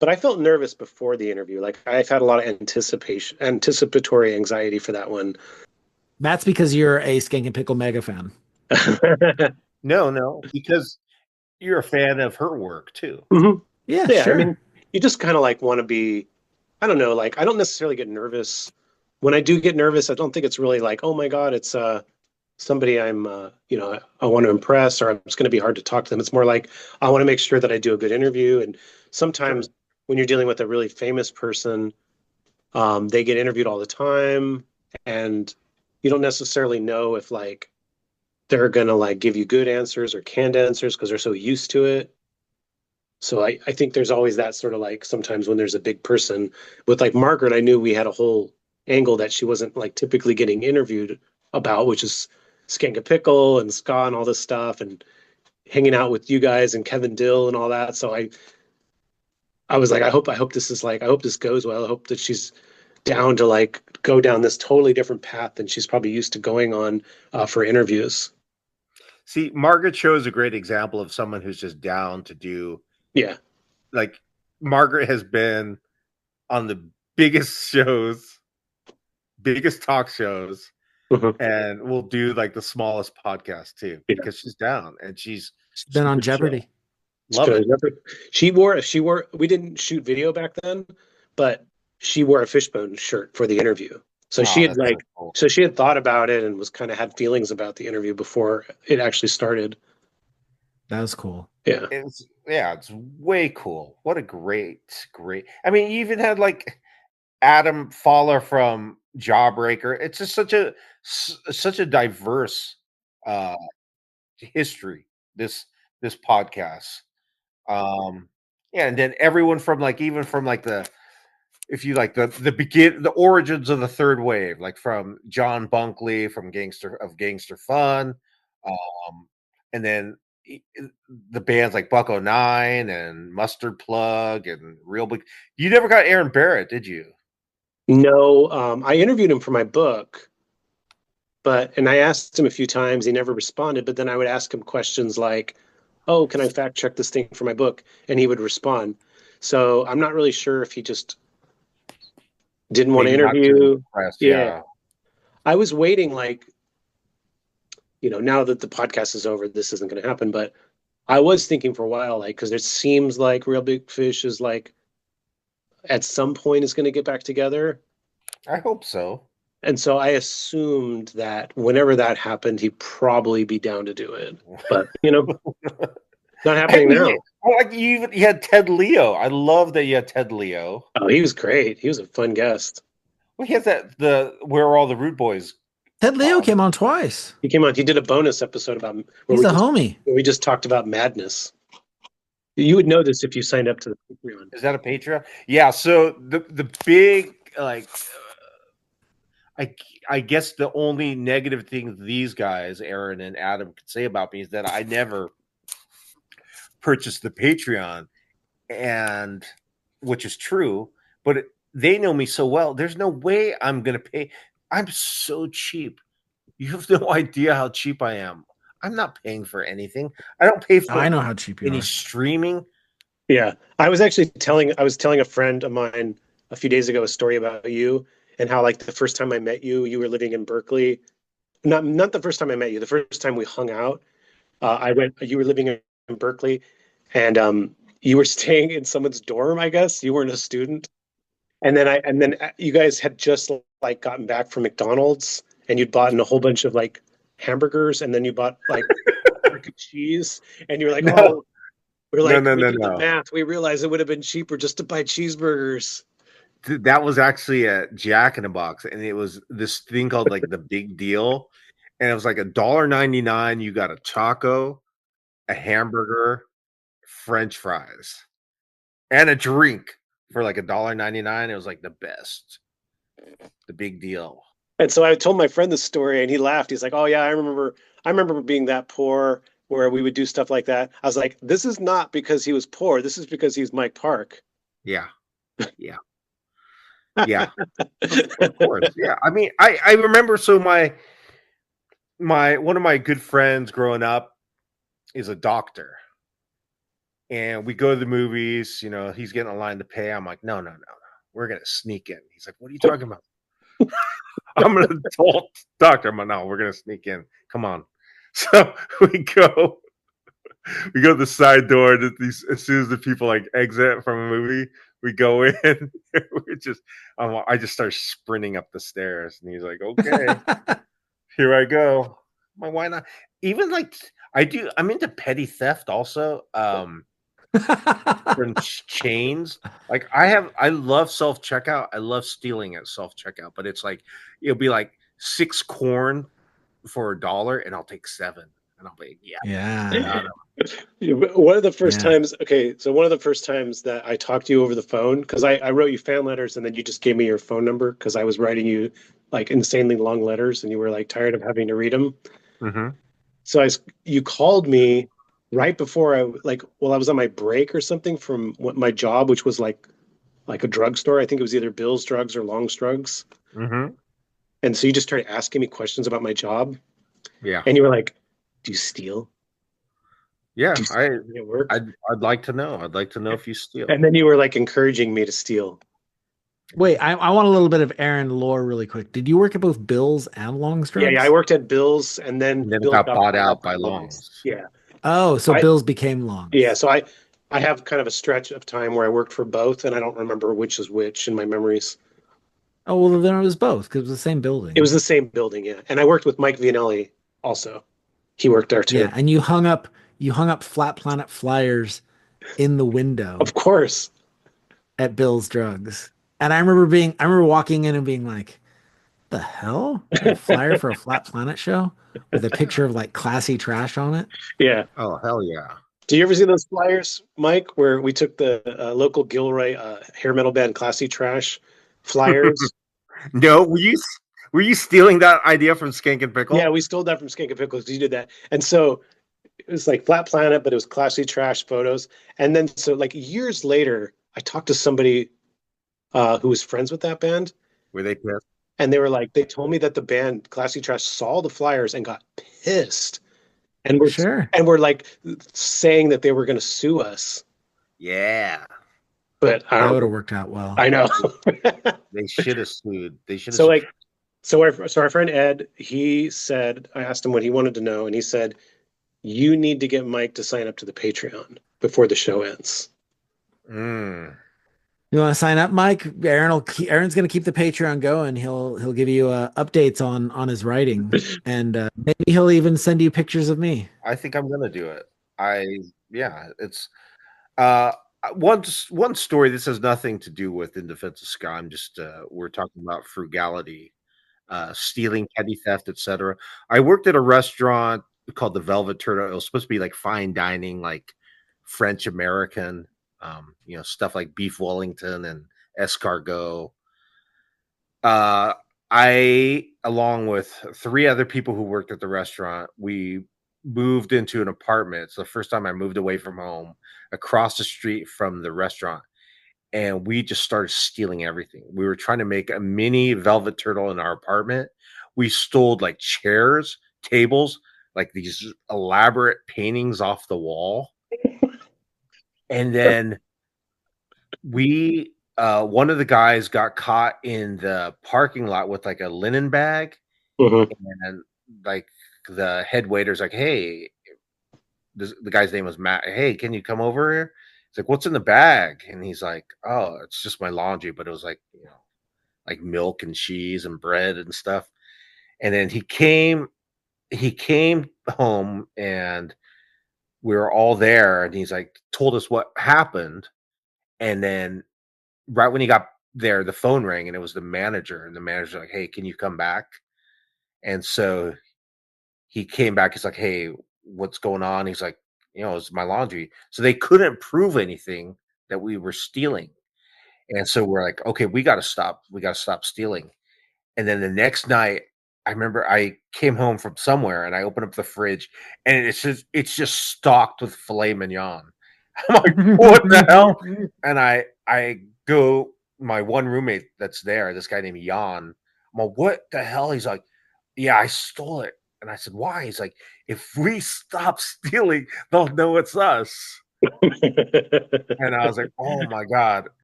But I felt nervous before the interview. Like I've had a lot of anticipatory anxiety for that one. That's because you're a Skank and Pickle mega fan. No, no, because you're a fan of her work too. Mhm. Yeah, Yeah, I sure. mean, you just kind of like want to be, I don't know, like I don't necessarily get nervous. When I do get nervous, I don't think it's really like, oh my God, it's somebody I'm I want to impress or it's going to be hard to talk to them. It's more like I want to make sure that I do a good interview. And sometimes Sure. when you're dealing with a really famous person, they get interviewed all the time, and you don't necessarily know if like they're gonna like give you good answers or canned answers because they're so used to it. So I think there's always that sort of like sometimes when there's a big person with like Margaret, I knew we had a whole angle that she wasn't like typically getting interviewed about, which is Skanka Pickle and Ska and all this stuff and hanging out with you guys and Kevin Dill and all that. So I was like, I hope this is like I hope this goes well. I hope that she's down to like go down this totally different path than she's probably used to going on for interviews. See, Margaret shows a great example of someone who's just down to do Yeah. like Margaret has been on the biggest shows, biggest talk shows, Mhm. and will do like the smallest podcast too Yeah. because she's down and she's She's been on super chill. Jeopardy. Love it. She wore we didn't shoot video back then, but she wore a Fishbone shirt for the interview. So she Oh, had that's so like cool. so she had thought about it and was kind of had feelings about the interview before it actually started. That was cool. Yeah. It's way cool. What a great. I mean, you even had like Adam Fowler from Jawbreaker. It's just such a diverse uh history. This this podcast. Yeah, and then everyone from like even from like the if you like the origins of the third wave, like from John Bunkley from Gangster Fun, and then the bands like Buck 09 and Mustard Plug and Real Big. You never got Aaron Barrett, did you? No, I interviewed him for my book, and I asked him a few times, he never responded, but then I would ask him questions like, "Oh, can I fact check this thing for my book?" And he would respond. So I'm not really sure if he just didn't want to Maybe not too interview. impressed. Yeah. Yeah, I was waiting like now that the podcast is over, this isn't going to happen. But I was thinking for a while, like, because it seems like Real Big Fish is like at some point is going to get back together. I hope so. And so I assumed that whenever that happened, he'd probably be down to do it. But, not I happening mean, now. like you had Ted Leo. I love that you had Ted Leo. Oh, he was great. He was a fun guest. Well, he has that the Where Are All the Rude Boys Ted Leo on. came on twice. He came on, he did a bonus episode about He's a homie. where we just talked about madness. You would know this if you signed up to the Patreon. Is that a Patreon? Yeah. So the big like I I guess the only negative thing these guys, Aaron and Adam, could say about me is that I never purchased the Patreon, and which is true, but they know me so well. There's no way I'm gonna pay. I'm so cheap. You have no idea how cheap I am. I'm not paying for anything. I don't pay for I know how cheap you any are. streaming. Yeah. I was telling a friend of mine a few days ago a story about you and how like the first time I met you, you were living in Berkeley. Not the first time I met you, the first time we hung out. You were living in Berkeley and you were staying in someone's dorm, I guess. You weren't a student. And then you guys had just like gotten back from McDonald's and you'd bought in a whole bunch of like hamburgers and then you bought like brick of cheese and you were like, No, "Oh, we're no, like, no, we no, did the no. math. We realized it would have been cheaper just to buy cheeseburgers." That was actually a Jack in a Box, and it was this thing called like the Big Deal, and it was like $1.99. You got a taco, a hamburger, French fries, and a drink for like $1.99. It was like the best, the Big Deal. And so I told my friend this story and he laughed. He's like, "Oh yeah, I remember being that poor where we would do stuff like that." I was like, "This is not because he was poor. This is because he's Mike Park." Yeah, yeah, yeah. Of course, yeah. I mean, I remember. So my one of my good friends growing up is a doctor, And we go to the movies. You know, he's getting a line to pay. I'm like, no, no, no, no. We're gonna sneak in. He's like, what are you talking about? I'm an adult doctor. I'm like, no, we're gonna sneak in. Come on. So we go. We go to the side door. And as soon as the people like exit from a movie, we go in. We're just, I just start sprinting up the stairs, and he's like, "Okay, here I go." I'm like, why not? Even like I'm into petty theft also. From chains. Like I love self checkout. I love stealing at self checkout, but it's like it'll be like 6 corn for $1, and I'll take 7, and I'll be Yeah. One of the first Yeah. times, okay, so one of the first times that I talked to you over the phone, because I wrote you fan letters and then you just gave me your phone number because I was writing you like insanely long letters and you were like tired of having to read them. Mm-hmm. So you called me right before I was on my break or something from my job, which was like a drugstore. I think it was either Bill's Drugs or Long's Drugs. Mm-hmm. And so you just started asking me questions about my job. Yeah. And you were like, "Do you steal? Yeah. Do you steal at work?" I'd like to know. I'd like to know if you steal. And then you were like encouraging me to steal. Wait, I want a little bit of Aaron lore really quick. Did you work at both Bill's and Long's Drugs? Yeah, I worked at Bill's and then And then it Bill's got bought out by Long's. Yeah. Oh, so Bill's became Long's. Yeah, so I have kind of a stretch of time where I worked for both, and I don't remember which is which in my memories. Oh, well, then it was both because it was the same building. It was the same building, yeah. And I worked with Mike Vianelli also. He worked there too. Yeah, and you hung up Flat Planet flyers in the window. Of course. At Bill's Drugs. And I remember walking in and being like, the hell? A flyer for a Flat Planet show with a picture of like classy trash on it? Yeah. Oh, hell yeah. Do you ever see those flyers, Mike, where we took the local Gilroy hair metal band Classy Trash flyers? No, were you stealing that idea from Skank and Pickle? Yeah, we stole that from Skank and Pickle because you did that. And so it was like Flat Planet, but it was Classy Trash photos. And then so like years later, I talked to somebody who was friends with that band. Were they pissed? And they were like, they told me that the band Classy Trash saw the flyers and got pissed. And we're like saying that they were going to sue us. Yeah. But that would have worked out well. I know. They should have sued. They should have. So our friend Ed, he said, I asked him what he wanted to know, and he said, you need to get Mike to sign up to the Patreon before the show ends. You want to sign up, Mike? Aaron's going to keep the Patreon going. He'll give you updates on his writing, and maybe he'll even send you pictures of me. I think I'm going to do it. It's one story. This has nothing to do with In Defense of Ska. I'm just we're talking about frugality, stealing, petty theft, etc. I worked at a restaurant called the Velvet Turtle. It was supposed to be like fine dining, like French American. Stuff like beef Wellington and escargot. I, along with 3 other people who worked at the restaurant, we moved into an apartment. It's the first time I moved away from home, across the street from the restaurant. And we just started stealing everything. We were trying to make a mini Velvet Turtle in our apartment. We stole like chairs, tables, like these elaborate paintings off the wall. And then one of the guys got caught in the parking lot with like a linen bag. Mm-hmm. And like the head waiter's like, hey, the guy's name was Matt. Hey, can you come over here? He's like, what's in the bag? And he's like, oh, it's just my laundry. But it was like, like milk and cheese and bread and stuff. And then he came home and we were all there, and he's like, told us what happened. And then right when he got there, the phone rang, and it was the manager. And the manager's like, hey, can you come back? And so he came back. He's like, hey, what's going on? He's like, it's my laundry. So they couldn't prove anything that we were stealing. And so we're like, okay, we got to stop. We got to stop stealing. And then the next night, I remember I came home from somewhere and I opened up the fridge, and it's just stocked with filet mignon. I'm like, what the hell? And I go, my one roommate that's there, this guy named Jan. I'm like, what the hell? He's like, yeah, I stole it. And I said, why? He's like, if we stop stealing, they'll know it's us. And I was like, oh my God.